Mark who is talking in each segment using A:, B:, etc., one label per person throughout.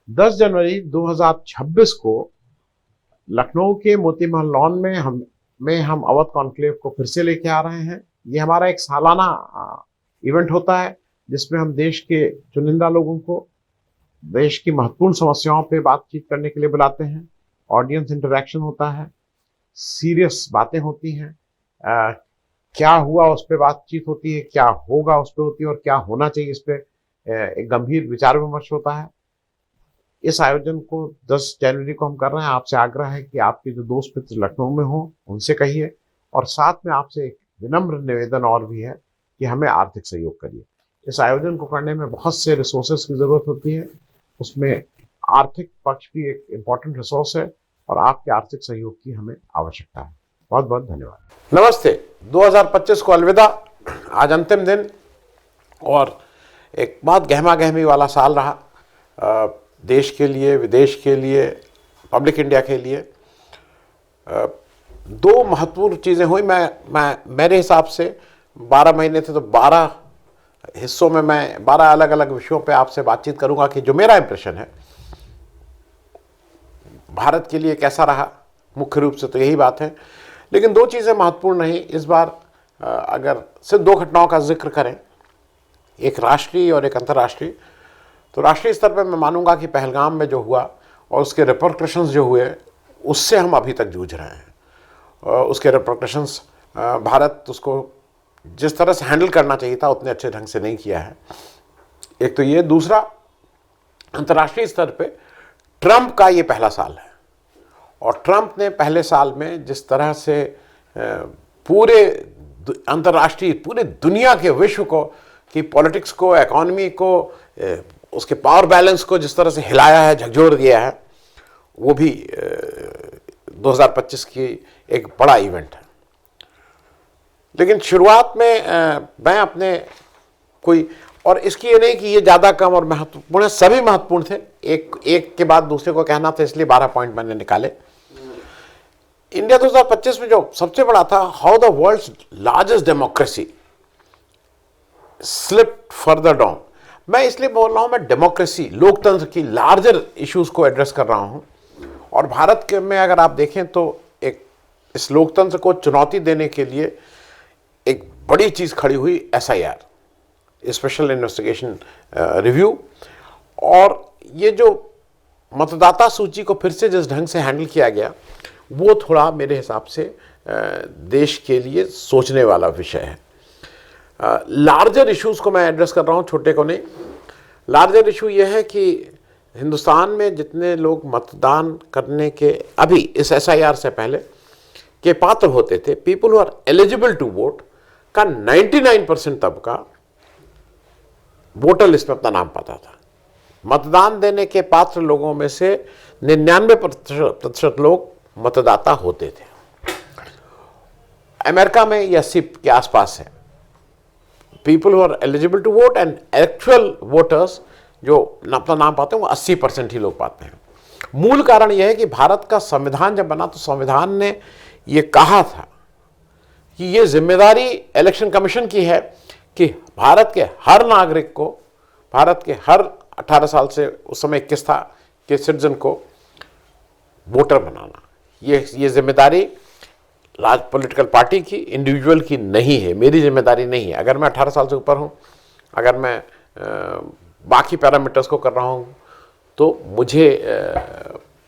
A: 10 जनवरी 2026 को लखनऊ के मोती महल लॉन में हम अवध कॉन्क्लेव को फिर से लेके आ रहे हैं। ये हमारा एक सालाना इवेंट होता है जिसमें हम देश के चुनिंदा लोगों को देश की महत्वपूर्ण समस्याओं पे बातचीत करने के लिए बुलाते हैं। ऑडियंस इंटरेक्शन होता है, सीरियस बातें होती हैं, क्या हुआ उस पर बातचीत होती है, क्या होगा उस पर होती है और क्या होना चाहिए इस पर एक गंभीर विचार विमर्श होता है। इस आयोजन को 10 जनवरी को हम कर रहे हैं। आपसे आग्रह है कि आपके जो दोस्त मित्र लखनऊ में हो उनसे कहिए, और साथ में आपसे एक विनम्र निवेदन और भी है कि हमें आर्थिक सहयोग करिए। इस आयोजन को करने में बहुत से रिसोर्सेज की जरूरत होती है, उसमें आर्थिक पक्ष भी एक इम्पॉर्टेंट रिसोर्स है और आपके आर्थिक सहयोग की हमें आवश्यकता है। बहुत बहुत धन्यवाद।
B: नमस्ते। 2025 को अलविदा। आज अंतिम दिन और एक बहुत गहमा गहमी वाला साल रहा देश के लिए, विदेश के लिए, पब्लिक इंडिया के लिए। दो महत्वपूर्ण चीज़ें हुई। मेरे हिसाब से 12 महीने थे तो 12 हिस्सों में मैं 12 अलग अलग विषयों पे आपसे बातचीत करूंगा कि जो मेरा इंप्रेशन है भारत के लिए कैसा रहा। मुख्य रूप से तो यही बात है, लेकिन दो चीज़ें महत्वपूर्ण रही इस बार। अगर सिर्फ दो घटनाओं का जिक्र करें, एक राष्ट्रीय और एक अंतर्राष्ट्रीय, तो राष्ट्रीय स्तर पर मैं मानूंगा कि पहलगाम में जो हुआ और उसके रिपरकशंस जो हुए उससे हम अभी तक जूझ रहे हैं। उसके रिपरकशंस भारत उसको जिस तरह से हैंडल करना चाहिए था उतने अच्छे ढंग से नहीं किया है। एक तो ये, दूसरा अंतर्राष्ट्रीय स्तर पे ट्रंप का ये पहला साल है और ट्रंप ने पहले साल में जिस तरह से पूरे अंतर्राष्ट्रीय, पूरे दुनिया के, विश्व को, कि पॉलिटिक्स को, इकोनॉमी को, उसके पावर बैलेंस को जिस तरह से हिलाया है, झकझोर दिया है, वो भी 2025 की एक बड़ा इवेंट है। लेकिन शुरुआत में मैं अपने कोई, और इसकी ये नहीं कि ये ज़्यादा कम और महत्वपूर्ण, सभी महत्वपूर्ण थे, एक के बाद दूसरे को कहना था, इसलिए 12 पॉइंट मैंने निकाले। इंडिया 2025 में जो सबसे बड़ा था, how the world's largest democracy slipped further down. मैं इसलिए बोल रहा हूं, मैं डेमोक्रेसी, लोकतंत्र की लार्जर इश्यूज को एड्रेस कर रहा हूं। और भारत के में अगर आप देखें तो एक इस लोकतंत्र को चुनौती देने के लिए एक बड़ी चीज खड़ी हुई, SIR, स्पेशल इन्वेस्टिगेशन रिव्यू। और ये जो मतदाता सूची को फिर से जिस ढंग से हैंडल किया गया, वो थोड़ा मेरे हिसाब से देश के लिए सोचने वाला विषय है। लार्जर इश्यूज को मैं एड्रेस कर रहा हूँ, छोटे को नहीं। लार्जर इशू ये है कि हिंदुस्तान में जितने लोग मतदान करने के, अभी इस SIR से पहले के पात्र होते थे, people who are eligible to vote का 99% तबका वोटर लिस्ट में अपना नाम पाता था। मतदान देने के पात्र लोगों में से 99% लोग मतदाता होते थे। अमेरिका में ये 80 के आसपास है। People who are eligible to vote and actual voters जो अपना नाम पाते हैं वो 80% ही लोग पाते हैं। मूल कारण यह है कि भारत का संविधान जब बना तो संविधान ने ये कहा था कि ये जिम्मेदारी इलेक्शन कमीशन की है कि भारत के हर नागरिक को, भारत के हर 18 साल से, उस समय 21 था, के सिटीजन को वोटर बनाना। ये जिम्मेदारी पॉलिटिकल पार्टी की, इंडिविजुअल की नहीं है, मेरी जिम्मेदारी नहीं है। अगर मैं 18 साल से ऊपर हूँ, अगर मैं बाकी पैरामीटर्स को कर रहा हूँ, तो मुझे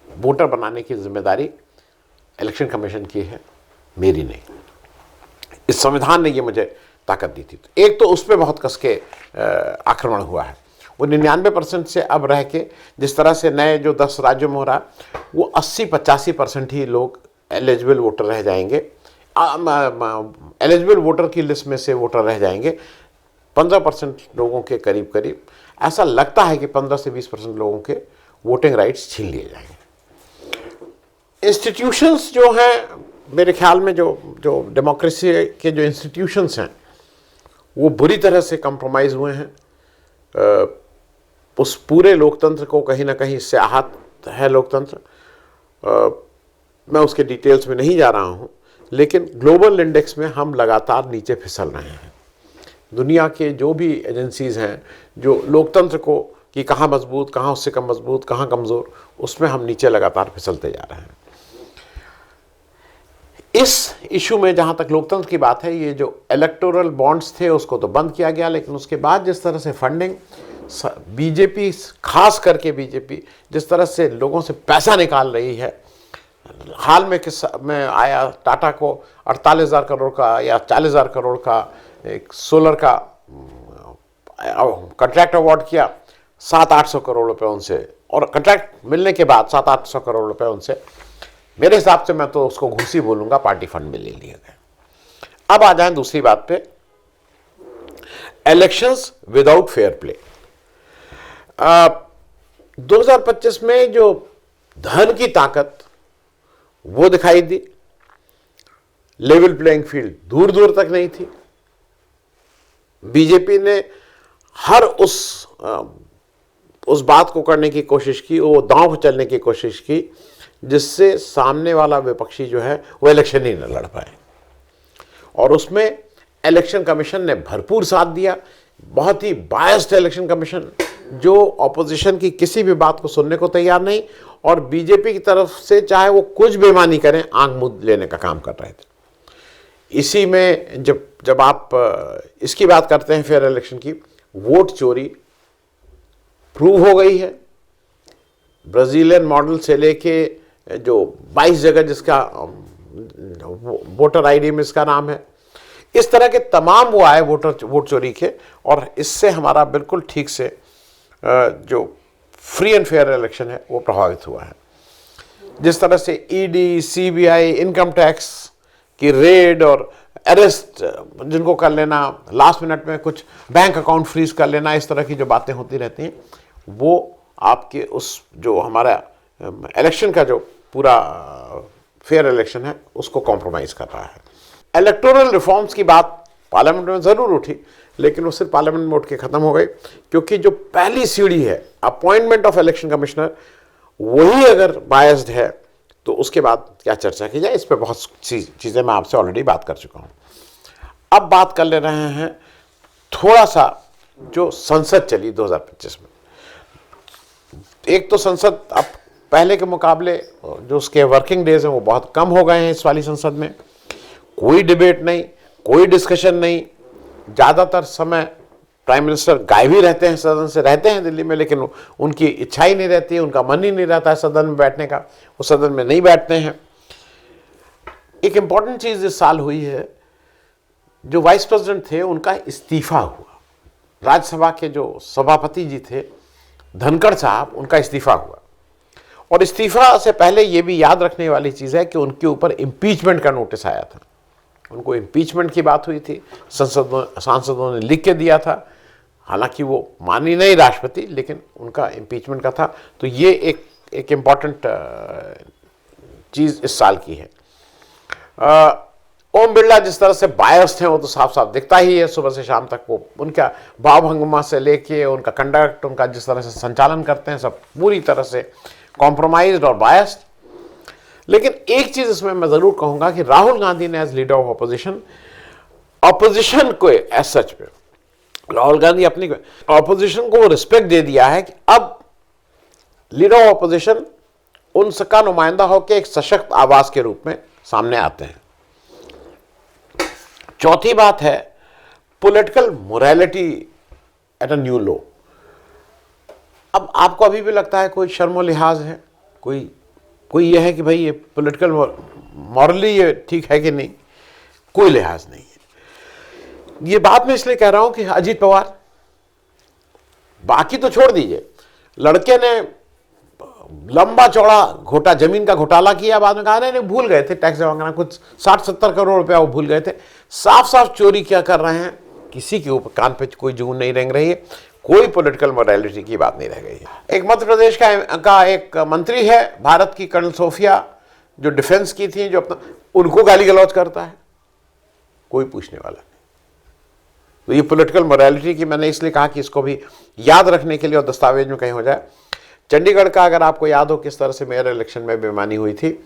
B: वोटर बनाने की जिम्मेदारी इलेक्शन कमीशन की है, मेरी नहीं। इस संविधान ने ये मुझे ताकत दी थी। तो एक तो उस पर बहुत कस के आक्रमण हुआ है। वो 99% से अब रह के, जिस तरह से नए जो 10 राज्यों में हो रहा, वो 80-85% ही लोग एलिजिबल वोटर रह जाएंगे। एलिजिबल वोटर की लिस्ट में से वोटर रह जाएंगे 15% लोगों के करीब करीब। ऐसा लगता है कि 15 से 20% लोगों के वोटिंग राइट्स छीन लिए जाएंगे। इंस्टीट्यूशंस जो हैं, मेरे ख्याल में जो डेमोक्रेसी के जो इंस्टीट्यूशंस हैं वो बुरी तरह से कंप्रोमाइज़ हुए हैं। उस पूरे लोकतंत्र को कहीं ना कहीं इससे आहत है लोकतंत्र। मैं उसके डिटेल्स में नहीं जा रहा हूँ, लेकिन ग्लोबल इंडेक्स में हम लगातार नीचे फिसल रहे हैं। दुनिया के जो भी एजेंसीज़ हैं जो लोकतंत्र को कि कहाँ मजबूत, कहाँ उससे कम मजबूत, कहाँ कमज़ोर, उसमें हम नीचे लगातार फिसलते जा रहे हैं। इस इशू में जहाँ तक लोकतंत्र की बात है, ये जो इलेक्टोरल बॉन्ड्स थे उसको तो बंद किया गया, लेकिन उसके बाद जिस तरह से फंडिंग बीजेपी, खास करके बीजेपी जिस तरह से लोगों से पैसा निकाल रही है, हाल में में आया टाटा को 48,000 करोड़ का या 40,000 करोड़ का एक सोलर का कॉन्ट्रैक्ट अवार्ड किया, 700-800 करोड़ रुपए उनसे, और कॉन्ट्रैक्ट मिलने के बाद 700-800 करोड़ रुपए उनसे, मेरे हिसाब से मैं तो उसको घूसी बोलूंगा, पार्टी फंड में ले लिए गए। अब आ जाएं दूसरी बात पे, इलेक्शंस विदाउट फेयर प्ले। 2025 में जो धन की ताकत वो दिखाई दी, लेवल प्लेइंग फील्ड दूर दूर तक नहीं थी। बीजेपी ने हर उस बात को करने की कोशिश की, वो दांव पर चलने की कोशिश की जिससे सामने वाला विपक्षी जो है वो इलेक्शन ही न लड़ पाए, और उसमें इलेक्शन कमीशन ने भरपूर साथ दिया। बहुत ही बायस्ड इलेक्शन कमीशन, जो ऑपोजिशन की किसी भी बात को सुनने को तैयार नहीं, और बीजेपी की तरफ से चाहे वो कुछ बेईमानी करें, आंख मूंद लेने का काम कर रहे थे। इसी में जब आप इसकी बात करते हैं फेयर इलेक्शन की, वोट चोरी प्रूव हो गई है। ब्राजीलियन मॉडल से लेके जो 22 जगह जिसका वोटर आईडी में इसका नाम है, इस तरह के तमाम वो आए वोट चोरी के, और इससे हमारा बिल्कुल ठीक से जो फ्री एंड फेयर इलेक्शन है वो प्रभावित हुआ है। जिस तरह से ईडी, सीबीआई, इनकम टैक्स की रेड और अरेस्ट जिनको कर लेना, लास्ट मिनट में कुछ बैंक अकाउंट फ्रीज कर लेना, इस तरह की जो बातें होती रहती हैं, वो आपके उस जो हमारा इलेक्शन का जो पूरा फेयर इलेक्शन है उसको कॉम्प्रोमाइज़ कर रहा है। इलेक्टोरल रिफॉर्म्स की बात पार्लियामेंट में ज़रूर उठी, लेकिन वो सिर्फ पार्लियामेंट में उठ के ख़त्म हो गई, क्योंकि जो पहली सीढ़ी है अपॉइंटमेंट ऑफ इलेक्शन कमिश्नर, वही अगर बायस्ड है तो उसके बाद क्या चर्चा की जाए, इस पर बहुत सी चीज़ें मैं आपसे ऑलरेडी बात कर चुका हूँ। अब बात कर ले रहे हैं थोड़ा सा जो संसद चली 2025 में। एक तो संसद अब पहले के मुकाबले जो उसके वर्किंग डेज हैं वो बहुत कम हो गए हैं। इस वाली संसद में कोई डिबेट नहीं, कोई डिस्कशन नहीं, ज़्यादातर समय प्राइम मिनिस्टर गायब ही रहते हैं, सदन से रहते हैं दिल्ली में, लेकिन उनकी इच्छा ही नहीं रहती है, उनका मन ही नहीं रहता है सदन में बैठने का, वो सदन में नहीं बैठते हैं। एक इम्पॉर्टेंट चीज़ इस साल हुई है, जो वाइस प्रेसिडेंट थे उनका इस्तीफा हुआ। राज्यसभा के जो सभापति जी थे धनखड़ साहब, उनका इस्तीफा हुआ, और इस्तीफा से पहले ये भी याद रखने वाली चीज़ है कि उनके ऊपर इम्पीचमेंट का नोटिस आया था। उनको इम्पीचमेंट की बात हुई थी, सांसदों ने लिख के दिया था, हालांकि वो मानी नहीं राष्ट्रपति, लेकिन उनका इम्पीचमेंट का था। तो ये एक इम्पॉर्टेंट चीज़ इस साल की है। ओम बिरला जिस तरह से बायस्ड हैं वो तो साफ साफ दिखता ही है, सुबह से शाम तक वो उनका भाव भंगिमा से लेके उनका कंडक्ट, उनका जिस तरह से संचालन करते हैं, सब पूरी तरह से कॉम्प्रोमाइज्ड और बायस्ड। लेकिन एक चीज़ इसमें मैं ज़रूर कहूँगा कि राहुल गांधी ने एज लीडर ऑफ अपोजिशन को एज सच पे राहुल गांधी अपनी ऑपोजिशन को रिस्पेक्ट दे दिया है कि अब लीडर ऑफ अपोजिशन उनका नुमाइंदा होकर एक सशक्त आवाज के रूप में सामने आते हैं। चौथी बात है political morality at a new low. अब आपको अभी भी लगता है कोई शर्मो लिहाज है, कोई यह है कि भाई ये पॉलिटिकल मॉरली ये ठीक है कि नहीं, कोई लिहाज नहीं है। ये बात मैं इसलिए कह रहा हूं कि अजीत पवार, बाकी तो छोड़ दीजिए, लड़के ने लंबा चौड़ा जमीन का घोटाला किया, बाद में कहा नहीं भूल गए थे टैक्स जमा करना, कुछ 60-70 करोड़ रुपया वो भूल गए थे। साफ साफ चोरी क्या कर रहे हैं, किसी के ऊपर कान पे कोई जून नहीं रेंग रही है, कोई पॉलिटिकल मोरालिटी की बात नहीं रह गई है। एक मध्य प्रदेश का एक मंत्री है भारत की, कर्नल सोफिया, जो डिफेंस की थी, जो अपना उनको गाली गलौज करता है, कोई पूछने वाला नहीं। तो ये पॉलिटिकल मोरालिटी की मैंने इसलिए कहा कि इसको भी याद रखने के लिए और दस्तावेज में कहीं हो जाए। चंडीगढ़ का अगर आपको याद हो किस तरह से मेयर इलेक्शन में बेईमानी हुई थी,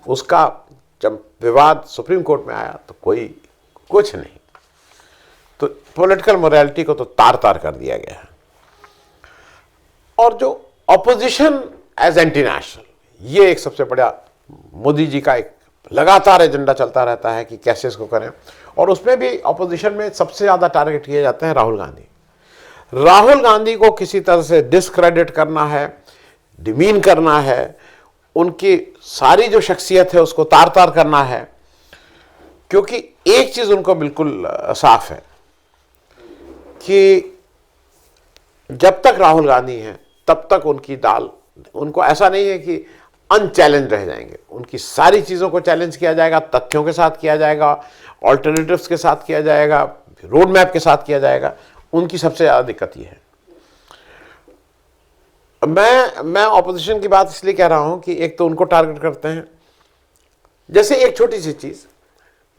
B: उसका जब विवाद सुप्रीम कोर्ट में आया तो कोई कुछ नहीं, तो पॉलिटिकल मोरालिटी को तो तार तार कर दिया गया है। और जो ऑपोजिशन एज एंटी नेशनल, ये एक सबसे बड़ा मोदी जी का एक लगातार एजेंडा चलता रहता है कि कैसे इसको करें। और उसमें भी ऑपोजिशन में सबसे ज़्यादा टारगेट किए जाते हैं राहुल गांधी। राहुल गांधी को किसी तरह से डिस्क्रेडिट करना है, डिमीन करना है, उनकी सारी जो शख्सियत है उसको तार तार करना है। क्योंकि एक चीज़ उनको बिल्कुल साफ है कि जब तक राहुल गांधी हैं तब तक उनकी दाल, उनको ऐसा नहीं है कि अनचैलेंज रह जाएंगे। उनकी सारी चीज़ों को चैलेंज किया जाएगा, तथ्यों के साथ किया जाएगा, ऑल्टरनेटिव्स के साथ किया जाएगा, रोड मैप के साथ किया जाएगा। उनकी सबसे ज़्यादा दिक्कत ये है। मैं ऑपोजिशन की बात इसलिए कह रहा हूं कि एक तो उनको टारगेट करते हैं। जैसे एक छोटी सी चीज़,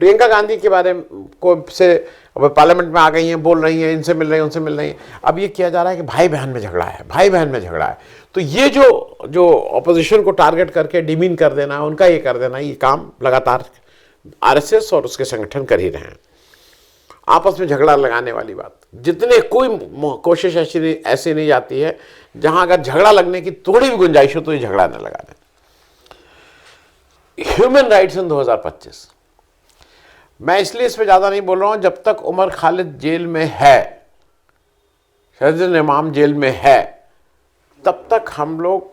B: प्रियंका गांधी के बारे में को से अब पार्लियामेंट में आ गई हैं, बोल रही हैं, इनसे मिल रही हैं, उनसे मिल रही हैं। अब ये किया जा रहा है कि भाई बहन में झगड़ा है, भाई बहन में झगड़ा है। तो ये जो ऑपोजिशन को टारगेट करके डिमीन कर देना, उनका ये कर देना, ये काम लगातार आरएसएस और उसके संगठन कर ही रहे हैं। आपस में झगड़ा लगाने वाली बात, जितने कोई कोशिश ऐसी नहीं जाती है जहां अगर झगड़ा लगने की थोड़ी भी गुंजाइश हो तो ये झगड़ा न लगा दें। ह्यूमन राइट्स इन 2025, मैं इसलिए इस पर ज़्यादा नहीं बोल रहा हूँ, जब तक उमर खालिद जेल में है, शहजाद इमाम जेल में है, तब तक हम लोग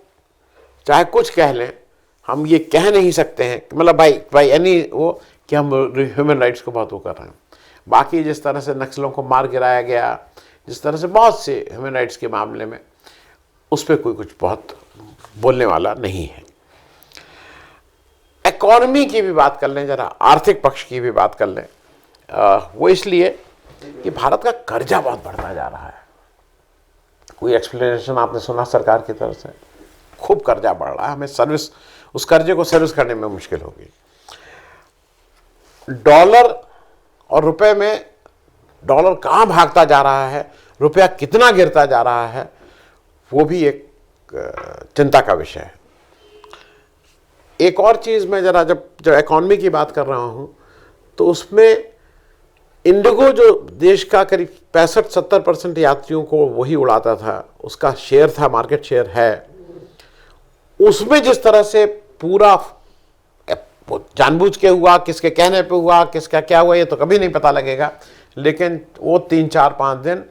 B: चाहे कुछ कह लें, हम ये कह नहीं सकते हैं मतलब भाई यानी वो कि हम ह्यूमन राइट्स को बहुत वो कर रहे हैं। बाकी जिस तरह से नक्सलों को मार गिराया गया, जिस तरह से बहुत से ह्यूमन राइट्स के मामले में, उस पर कोई कुछ बहुत बोलने वाला नहीं है। इकॉनमी की भी बात कर लें, जरा आर्थिक पक्ष की भी बात कर लें। वो इसलिए कि भारत का कर्जा बहुत बढ़ता जा रहा है। कोई एक्सप्लेनेशन आपने सुना सरकार की तरफ से? खूब कर्जा बढ़ रहा है, हमें सर्विस, उस कर्जे को सर्विस करने में मुश्किल होगी। डॉलर और रुपए में, डॉलर कहाँ भागता जा रहा है, रुपया कितना गिरता जा रहा है, वो भी एक चिंता का विषय है। एक और चीज़ मैं जरा जब इकॉनमी की बात कर रहा हूँ तो उसमें इंडिगो जो देश का करीब 65-70% यात्रियों को वही उड़ाता था, उसका शेयर था, मार्केट शेयर है, उसमें जिस तरह से पूरा जानबूझ के हुआ, किसके कहने पे हुआ, किसका क्या हुआ, ये तो कभी नहीं पता लगेगा। लेकिन वो 3-4-5 दिन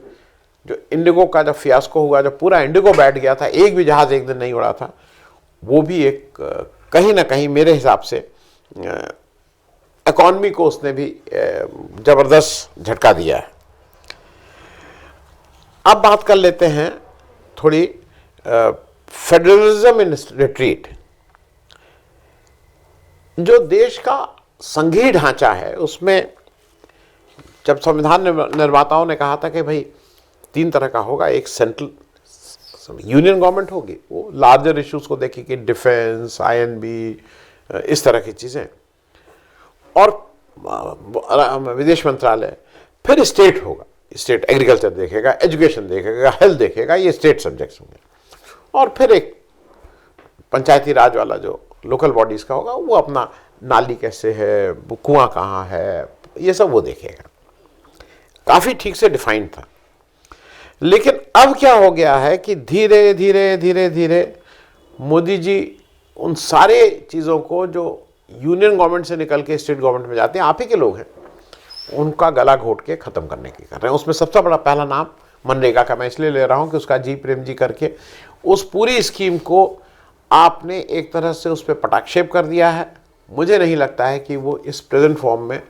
B: जो इंडिगो का जब फियास्को हुआ, जब पूरा इंडिगो बैठ गया था, एक भी जहाज़ एक दिन नहीं उड़ा था, वो भी एक कहीं ना कहीं मेरे हिसाब से इकॉनमी को उसने भी ज़बरदस्त झटका दिया है। अब बात कर लेते हैं थोड़ी फेडरलिज्म इन रिट्रीट। जो देश का संघीय ढांचा है उसमें जब संविधान निर्माताओं ने कहा था कि भाई 3 तरह का होगा, एक सेंट्रल यूनियन गवर्नमेंट होगी, वो लार्जर इश्यूज को देखेगी, डिफेंस, आईएनबी, इस तरह की चीज़ें, और विदेश मंत्रालय, फिर स्टेट होगा, स्टेट एग्रीकल्चर देखेगा, एजुकेशन देखेगा, हेल्थ देखेगा, ये स्टेट सब्जेक्ट्स होंगे, और फिर एक पंचायती राज वाला जो लोकल बॉडीज़ का होगा, वो अपना नाली कैसे है, कुआं कहाँ है, ये सब वो देखेगा। काफ़ी ठीक से डिफाइंड था। लेकिन अब क्या हो गया है कि धीरे धीरे धीरे धीरे मोदी जी उन सारे चीज़ों को जो यूनियन गवर्नमेंट से निकल के स्टेट गवर्नमेंट में जाते हैं, आप ही के लोग हैं, उनका गला घोट के ख़त्म करने की कर रहे हैं। उसमें सबसे बड़ा पहला नाम मनरेगा का मैं इसलिए ले रहा हूँ कि उसका जी प्रेम जी करके उस पूरी स्कीम को आपने एक तरह से उस पर पटाक्षेप कर दिया है। मुझे नहीं लगता है कि वो इस प्रेजेंट फॉर्म में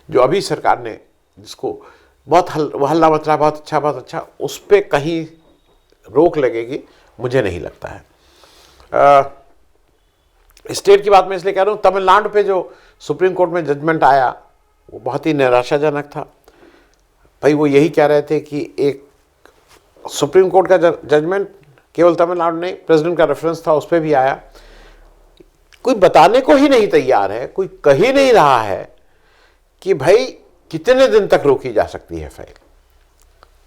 B: जो अभी सरकार ने, जिसको बहुत हल्ला मच रहा है, बहुत अच्छा, उस पर कहीं रोक लगेगी, मुझे नहीं लगता है। स्टेट की बात मैं इसलिए कह रहा हूँ, तमिलनाडु पे जो सुप्रीम कोर्ट में जजमेंट आया वो बहुत ही निराशाजनक था। भाई वो यही कह रहे थे कि एक सुप्रीम कोर्ट का जजमेंट केवल तमिलनाडु नहीं, प्रेसिडेंट का रेफरेंस था, उस पर भी आया। कोई बताने को ही नहीं तैयार है, कोई कह ही नहीं रहा है कि भाई कितने दिन तक रोकी जा सकती है फाइल,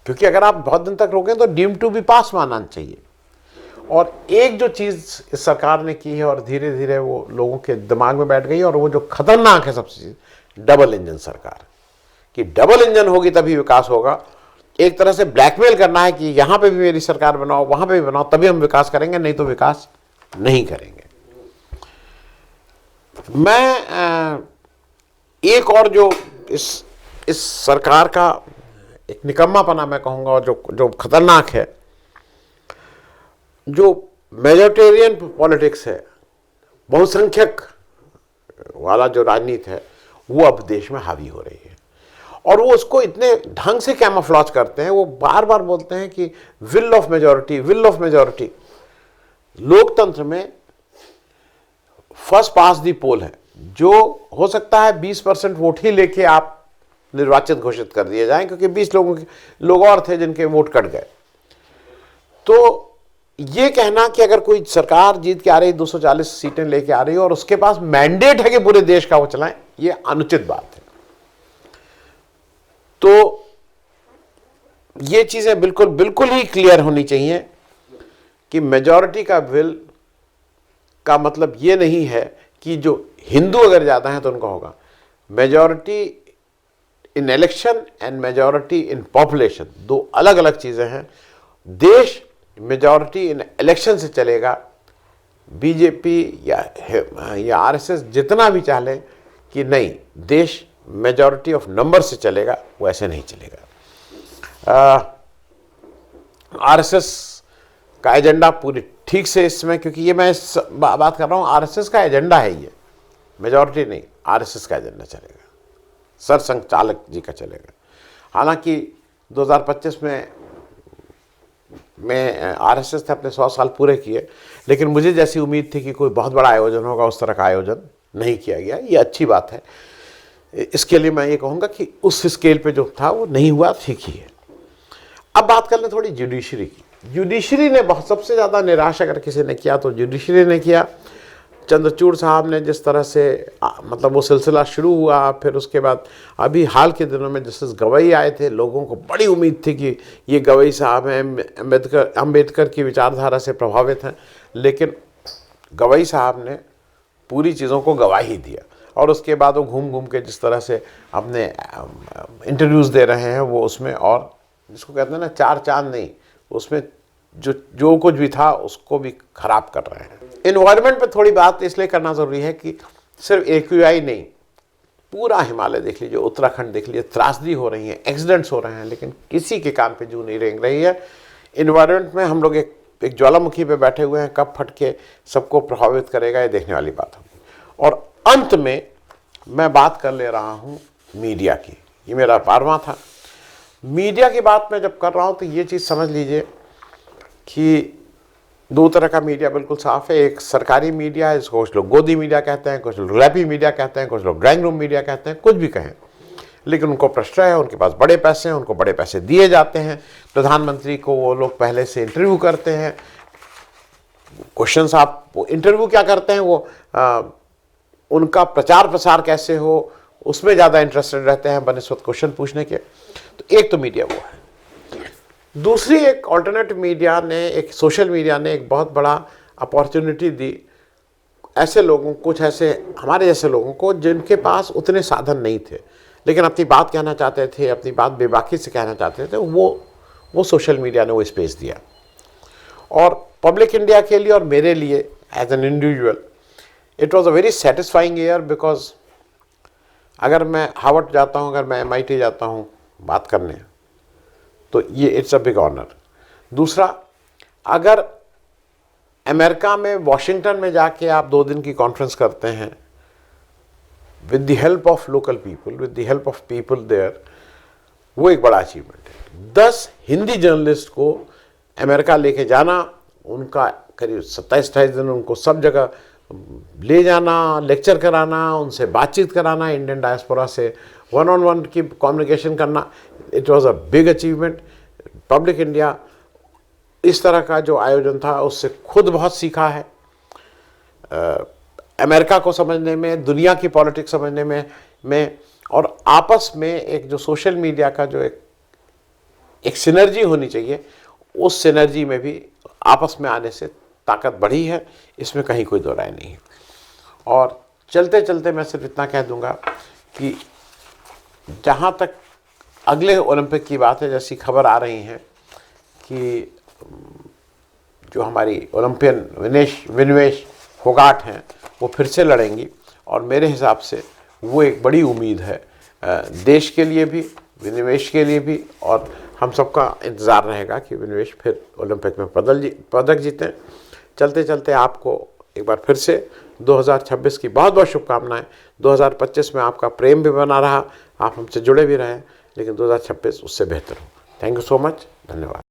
B: क्योंकि अगर आप बहुत दिन तक रोकें तो डीम टू बी पास मानना चाहिए। और एक जो चीज़ इस सरकार ने की है और धीरे धीरे वो लोगों के दिमाग में बैठ गई, और वो जो खतरनाक है सबसे चीज़, डबल इंजन सरकार, कि डबल इंजन होगी तभी विकास होगा। एक तरह से ब्लैकमेल करना है कि यहां पे भी मेरी सरकार बनाओ, वहां पे भी बनाओ, तभी हम विकास करेंगे, नहीं तो विकास नहीं करेंगे। मैं एक और जो इस सरकार का एक निकम्मापना मैं कहूंगा, और जो खतरनाक है, जो मेजोरिटेरियन पॉलिटिक्स है, बहुसंख्यक वाला जो राजनीति है, वो अब देश में हावी हो रही है। और वो उसको इतने ढंग से कैमोफ्लेज करते हैं, वो बार बार बोलते हैं कि will of majority, will of majority. लोकतंत्र में फर्स्ट पास दी पोल है, जो हो सकता है 20% वोट ही लेके आप निर्वाचित घोषित कर दिए जाएं, क्योंकि 20 लोग और थे जिनके वोट कट गए। तो ये कहना कि अगर कोई सरकार जीत के आ रही, 240 सीटें लेके आ रही है और उसके पास मैंडेट है कि पूरे देश का वो चलाएं, ये अनुचित बात है। तो ये चीजें बिल्कुल ही क्लियर होनी चाहिए कि मेजॉरिटी का विल का मतलब ये नहीं है कि जो हिंदू अगर ज्यादा हैं तो उनका होगा। Majority in election and majority in population दो अलग अलग चीजें हैं। देश मेजॉरिटी इन इलेक्शन से चलेगा, बीजेपी या आरएसएस जितना भी चाहे कि नहीं देश मेजॉरिटी ऑफ नंबर से चलेगा, वो ऐसे नहीं चलेगा। आरएसएस का एजेंडा पूरी ठीक से इसमें, क्योंकि ये मैं बात कर रहा हूँ, आरएसएस का एजेंडा है, ये मेजॉरिटी नहीं, आरएसएस का एजेंडा चलेगा, सरसंघचालक जी का चलेगा। हालांकि 2025 में आरएसएस ने अपने 100 साल पूरे किए, लेकिन मुझे जैसी उम्मीद थी कि कोई बहुत बड़ा आयोजन होगा, उस तरह का आयोजन नहीं किया गया। ये अच्छी बात है। इसके लिए मैं ये कहूँगा कि उस स्केल पे जो था वो नहीं हुआ, ठीक ही है। अब बात कर लें थोड़ी जुडिशरी की। जुडिशरी ने बहुत सबसे ज़्यादा निराश अगर किसी ने किया तो जुडिशरी ने किया। चंद्रचूड़ साहब ने जिस तरह से मतलब वो सिलसिला शुरू हुआ, फिर उसके बाद अभी हाल के दिनों में जस्टिस गवई आए थे, लोगों को बड़ी उम्मीद थी कि ये गवई साहब हैं, अम्बेडकर की विचारधारा से प्रभावित हैं, लेकिन गवई साहब ने पूरी चीज़ों को गवा ही दिया। और उसके बाद वो घूम घूम के जिस तरह से अपने इंटरव्यूज़ दे रहे हैं, वो उसमें और जिसको कहते हैं ना चार चांद नहीं, उसमें जो कुछ भी था उसको भी खराब कर रहे हैं। इन्वायरमेंट पे थोड़ी बात इसलिए करना ज़रूरी है कि सिर्फ AQI नहीं, पूरा हिमालय देख लीजिए, उत्तराखंड देख लीजिए, त्रासदी हो रही है, एक्सीडेंट्स हो रहे हैं, लेकिन किसी के कान पे जू नहीं रेंग रही है। इन्वायरमेंट में हम लोग एक ज्वालामुखी पे बैठे हुए हैं, कब फट के सबको प्रभावित करेगा, ये देखने वाली बात होगी। और अंत में मैं बात कर ले रहा हूँ मीडिया की। ये मेरा 12वां था। मीडिया की बात मैं जब कर रहा हूँ तो ये चीज़ समझ लीजिए कि दो तरह का मीडिया बिल्कुल साफ है। एक सरकारी मीडिया है, जिसको कुछ लोग गोदी मीडिया कहते हैं, कुछ लोग रैपी मीडिया कहते हैं, कुछ लोग ड्राइंग रूम मीडिया कहते हैं, कुछ भी कहें, लेकिन उनको प्रश्रय है, उनके पास बड़े पैसे हैं, उनको बड़े पैसे दिए जाते हैं। प्रधानमंत्री को वो लोग पहले से इंटरव्यू करते हैं, क्वेश्चन आप वो इंटरव्यू क्या करते हैं, वो उनका प्रचार प्रसार कैसे हो उसमें ज़्यादा इंटरेस्टेड रहते हैं बनिस्बत क्वेश्चन पूछने के। तो एक तो मीडिया वो है। दूसरी एक ऑल्टरनेट मीडिया ने, एक सोशल मीडिया ने एक बहुत बड़ा अपॉर्चुनिटी दी ऐसे लोगों, कुछ ऐसे हमारे जैसे लोगों को जिनके पास उतने साधन नहीं थे, लेकिन अपनी बात कहना चाहते थे, अपनी बात बेबाकी से कहना चाहते थे। वो सोशल मीडिया ने वो स्पेस दिया। और पब्लिक इंडिया के लिए और मेरे लिए as an individual it was a very satisfying year, because अगर मैं हार्वर्ड जाता हूँ, अगर मैं MIT जाता हूँ बात करने, तो ये इट्स अ बिग ऑनर। दूसरा, अगर अमेरिका में वॉशिंगटन में जाके आप 2 दिन की कॉन्फ्रेंस करते हैं with the help of local people, with the help of people there, वो एक बड़ा अचीवमेंट है। 10 हिंदी जर्नलिस्ट को अमेरिका लेके जाना, उनका करीब 27-28 दिन उनको सब जगह ले जाना, लेक्चर कराना, उनसे बातचीत कराना, इंडियन डायस्पोरा से 1-on-1 की कम्युनिकेशन करना, it was a big achievement. Public India इस तरह का जो आयोजन था उससे खुद बहुत सीखा है, अमेरिका को समझने में, दुनिया की पॉलिटिक्स समझने में और आपस में एक जो सोशल मीडिया का जो एक सिनर्जी होनी चाहिए, उस सिनर्जी में भी आपस में आने से ताकत बढ़ी है, इसमें कहीं कोई दो राय नहीं है। और चलते चलते मैं सिर्फ इतना कह दूंगा कि जहाँ तक अगले ओलंपिक की बात है। जैसी खबर आ रही है कि जो हमारी ओलंपियन विनेश फोगाट हैं वो फिर से लड़ेंगी, और मेरे हिसाब से वो एक बड़ी उम्मीद है देश के लिए भी, विनिवेश के लिए भी, और हम सबका इंतज़ार रहेगा कि विनिवेश फिर ओलंपिक में पदक जीतें। चलते चलते आपको एक बार फिर से 2026 की बहुत बहुत शुभकामनाएं। 2025 में आपका प्रेम भी बना रहा, आप हमसे जुड़े भी रहें, लेकिन 2026 उससे बेहतर हो। थैंक यू सो मच, धन्यवाद।